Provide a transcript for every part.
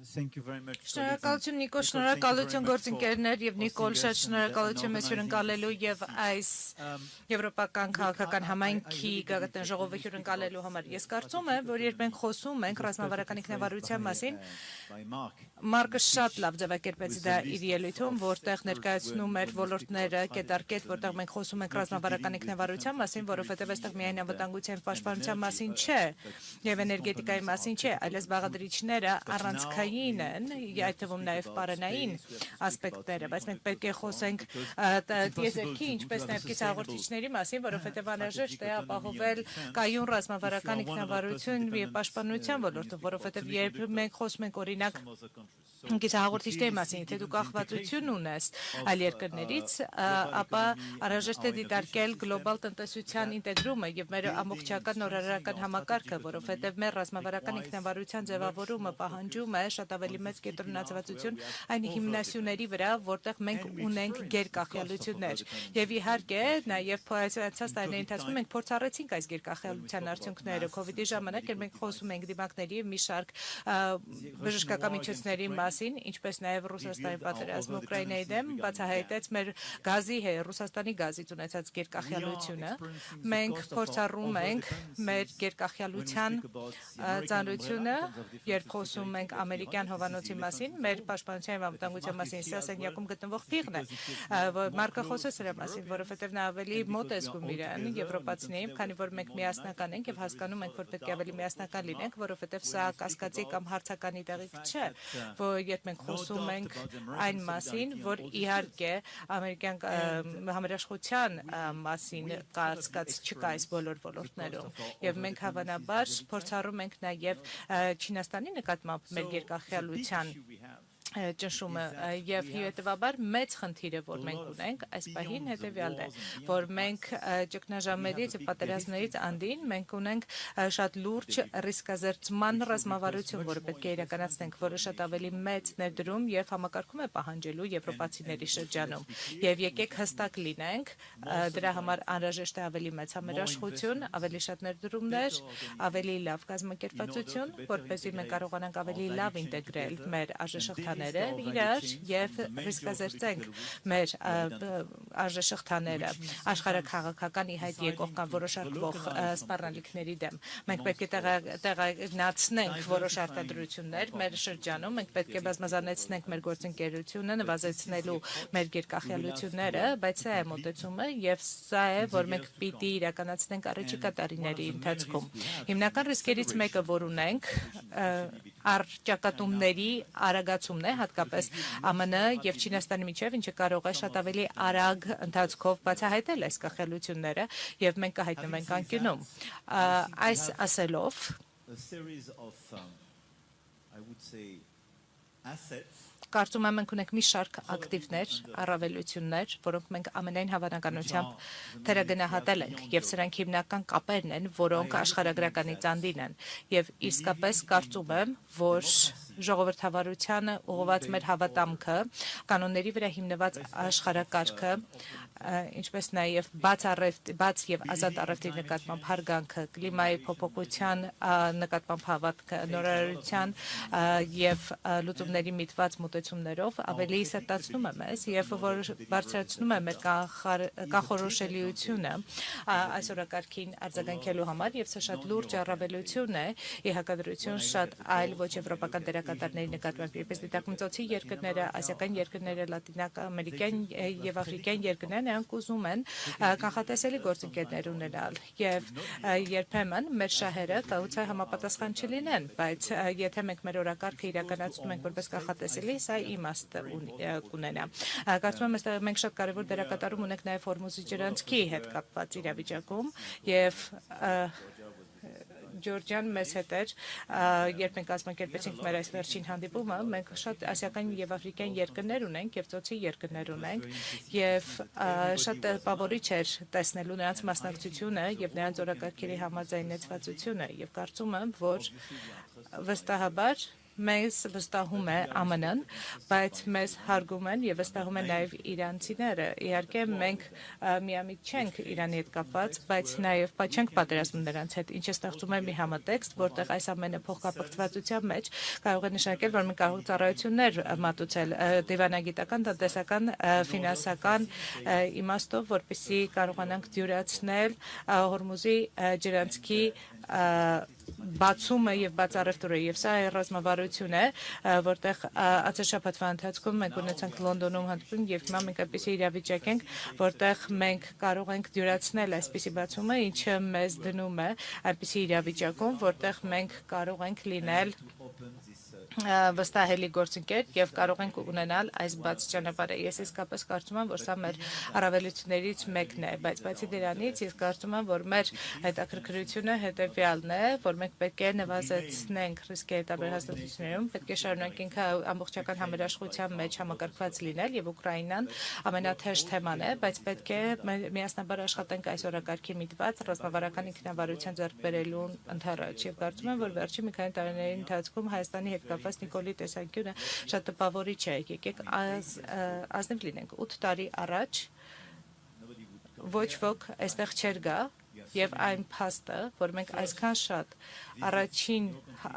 Շնորհակալություն Նիկոս, շնորհակալություն գործընկերներ եւ Նիկոլ, շատ շնորհակալություն մեզ հյուրընկալելու եւ այս եվրոպական քաղաքական համայնքի գագաթն ժողովը հյուրընկալելու համար։ Ես կարծում եմ, որ երբ մենք խոսում ենք ռազմավարական ինքնավարության մասին, Մարկը շատ լավ ձևակերպեց դա իր ելույթում, որտեղ ներկայացնում էր ոլորտները կետարկետ, որտեղ մենք խոսում ենք ռազմավարական ինքնավարության մասին, որովհետև այստեղ միայն անվտանգության պաշտպանության մասին չէ եւ էներգետիկայի մասին չէ, այլև բաղադրիչները առանցքային են, այդ թվում նաեւ պարանային ասպեկտները, բայց մենք պետք է խոսենք տիեզերքի, ինչպես նաեւ կիսահաղորդիչների մասին, որովհետև անհրաժեշտ է ապահովել կայուն ռազմավարական ինքնավարություն եւ պաշտպանության ոլորտում, որովհետև երբ մենք խոսում ենք օրինակ կիսահաղորդիչների մասին, եթե դու կախվածություն ունես այլ երկրներից, ապա անհրաժեշտ է դիտարկել գլոբալ տնտեսության ինտեգրումը եւ մեր ամբողջական նորարարական համակարգը, որովհետեւ մեր ռազմավարական ինքնավարության ձևավորումը պահանջում է շատ ավելի մեծ կենտրոնացվածություն այն հիմնասյուների վրա, որտեղ մենք ունենք գերկախյալություններ։ Եվ իհարկե, նաեւ փոխանցած տարիների ընթացքում մենք փորձառեցինք այս գերկախյալության արդյունքները COVID-ի ժամանակ, երբ մենք խոսում ենք դիմակների մի շարք բժշկական միջոցների մասին, ինչպես նաև Ռուսաստանի պատերազմը Ուկրաինայի դեմ բացահայտեց մեր գազի Ռուսաստանի գազից ունեցած գերկախյալությունը։ Մենք փորձառում ենք մեր գերկախյալության ծանրությունը, երբ խոսում ենք ամերիկյան հովանոցի մասին, մեր պաշտպանության եւ անվտանգության մասին սենյակում գտնվող փիղն է, Մարկը խոսեց դրա մասին, որովհետեւ նա ավելի մոտ է զգում իրան եվրոպացիներին, քանի որ մենք միասնական ենք եւ հասկանում ենք, որ պետք է ավելի միասնական լինենք, որովհետեւ սա կասկածի կամ հարցականի տեղիք չէ, որ երբ մենք խոսում ենք այն մասին, որ իհարկե ամերիկյան համերաշխության մասին կասկած չկա այս բոլոր ոլորտներում եւ մենք հավանաբար փորձառում ենք նաեւ Չինաստանի նկատմամբ մեր գերկախյալության ճնշումը եւ հետեւաբար մեծ խնդիրը, որ մենք ունենք այս պահին հետեւյալն է, որ մենք ճգնաժամերից եւ պատերազմներից անդին մենք ունենք շատ լուրջ ռիսկազերծման ռազմավարություն, որը պետք է իրականացնենք, որը շատ ավելի մեծ ներդրում եւ համակարգում է պահանջելու եվրոպացիների շրջանում։ Եվ եկեք հստակ լինենք, դրա համար անհրաժեշտ է ավելի մեծ համերաշխություն, ավելի շատ ներդրումներ, ավելի լավ կազմակերպվածություն, որպեսզի մենք կարողանանք ավելի լավ ինտեգրել մեր արժեշղթաները իրար եւ ռիսկազերծենք մեր արժեշղթաները աշխարհաքաղաքական իհայտ եկող կամ որոշակվող սպառնալիքների դեմ։ Մենք պետք է տեղայնացնենք որոշ արտադրություններ մեր շրջանում, մենք պետք է բազմազանեցնենք մեր գործընկերությունը, նվազեցնելու մեր գերկախյալությունները, բայց սա է մոտեցումը եւ սա է, որ մենք պիտի իրականացնենք առաջիկա տարիների ընթացքում։ Հիմնական ռիսկերից մեկը, որ ունենք, առճակատումների արագացումն է, հատկապես ԱՄՆ եւ Չինաստանի միջև, ինչը կարող է շատ ավելի արագ ընթացքով բացահայտել այս կախյալությունները եւ մենք կհայտնվենք անկյունում։ Այս ասելով կարծում եմ մենք ունենք մի շարք ակտիվներ, առավելություններ, որոնք մենք ամենայն հավանականությամբ թերագնահատել ենք եւ սրանք հիմնական կապերն են, որոնք աշխարհագրականից անդին են եւ իսկապես կարծում եմ, որ ժողովրդավարությանը ուղղված մեր հավատամքը, կանոնների վրա հիմնված աշխարհակարգը, ինչպես նաև բաց եւ ազատ առևտրի նկատմամբ հարգանքը, կլիմայի փոփոխության նկատմամբ հավատքը, նորարարության եւ լուծումների միտված մոտեցումներով ավելի սերտացնում է մեզ եւ որ բարձրացնում է մեր կանխորոշելիությունը այս օրակարգին արձագանքելու համար եւ սա շատ լուրջ առավելություն է ի հակադրություն շատ այլ ոչ եվրոպական դերակատարների նկատմամբ, որպես դիտարկմծոցի երկրները, ասիական երկրները, լատինամերիկյան եւ աֆրիկյան երկրները նրանք ուզում են կանխատեսելի գործընկերներ ունենալ եւ երբեմն մեր շահերը կայուցայ համապատասխան չլինեն, բայց եթե մենք մեր օրակարգը իրականացնում ենք որպես կանխատեսելի, սա իմաստ կունենա։ Կարծում եմ, այստեղ մենք շատ կարևոր դերակատարում ունենք նաեւ Հորմուզի ջրանցքի հետ կապված իրավիճակում եւ Ջորջյան մեզ հետ էր, երբ մենք կազմակերպեցինք մեր այս վերջին հանդիպումը, մենք շատ ասիական եւ աֆրիկյան երկրներ ունենք եւ ծոցի երկրներ ունենք եւ շատ տպավորիչ էր տեսնելու նրանց մասնակցությունը եւ նրանց օրակարգերի համաձայնեցվածությունը եւ կարծում եմ, որ վստահաբար մեզ վստահում է ԱՄՆ-ն, բայց մեզ հարգում են եւ վստահում են նաեւ իրանցիները։ Իհարկե մենք միամիտ չենք Իրանի հետ կապված, բայց նաեւ չենք պատերազմում նրանց հետ, ինչը ստեղծում է մի համատեքստ, որտեղ այս ամենը փոխկապակցվածության մեջ կարող է նշանակել, որ մենք կարող ծառայություններ մատուցել դիվանագիտական, տնտեսական, ֆինանսական իմաստով, որպեսզի կարողանանք դյուրացնել Հորմուզի ջրանցքի բացումը եւ բացառևտուրը եւ սա ռազմավարություն է, որտեղ ացերշաբաթվա ընթացքում մենք ունեցանք Լոնդոնում հանդիպում եւ հիմա մենք այդպիսի իրավիճակ ենք, որտեղ մենք կարող ենք դյուրացնել այսպիսի բացումը, ինչը մեզ դնում է այդպիսի իրավիճակում, որտեղ մենք կարող ենք լինել վստահելի գործընկեր եւ կարող ենք ունենալ այս բաց ճանապարհը։ Ես իսկապես կարծում եմ, որ սա մեր առավելություններից մեկն է, բայց բացի դրանից ես կարծում եմ, որ մեր հետաքրքրությունը հետեւյալն է, որ մենք պետք է նվազեցնենք ռիսկերի տարբեր հաստատություններում, պետք է շարունակենք ամբողջական համերաշխության մեջ համակարգված լինել եւ Ուկրաինան ամենաթեժ թեման է, բայց պետք է միասնաբար աշխատենք այս օրակարգի միտված ռազմավարական ինքնավարության ձեռք բերելու ընթացքում եւ կարծում եմ, որ վերջին մի քանի տարիների ընթացքում Հայաստանի հետ կապված Նիկոլի տեսանկյունը շատ տպավորիչ է։ Եկեք ազնիվ լինենք 8 տարի առաջ ոչ ոք այստեղ չէր գա եւ այն փաստը, որ մենք այսքան շատ առաջին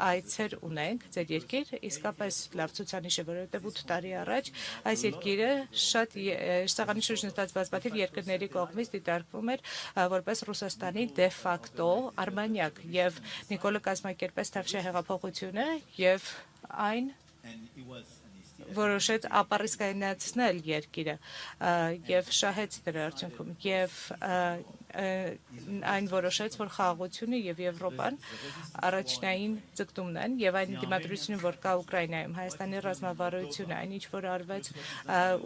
այցեր ունենք ձեր երկիր, իսկապես լավ ցուցանիշ է, որովհետեւ 8 տարի առաջ այս երկիրը շատ սեղանի շուրջ նստած բազմաթիվ երկրների կողմից դիտարկվում էր որպես Ռուսաստանի դե ֆակտո արմանյակ եւ Նիկոլը կազմակերպեց Թավշյա հեղափոխությունը եւ այն որոշեց ապառիսկայնացնել երկիրը եւ շահեց դրա արդյունքում եւ այն որոշեց, որ խաղաղությունը եւ Եվրոպան առաջնային ձգտումն են եւ այն դիմադրությունը, որ կա Ուկրաինայում, Հայաստանի ռազմավարությունը, այն ինչ որ արվեց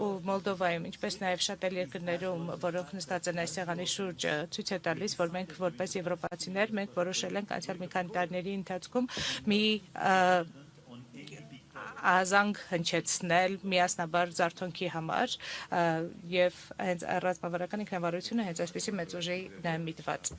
ու Մոլդովայում, ինչպես նաեւ շատ այլ երկրներում, որոնք նստած են այս սեղանի շուրջ, ցույց է տալիս, որ մենք որպես եվրոպացիներ մենք որոշել ենք անցյալ մի քանի տարիների ընթացքում մի ազանգ հնչեցնել միասնաբար զարթոնքի համար եւ հենց ռազմավարական ինքնավարությունը հենց այսպեսի մեծ ուժի միտված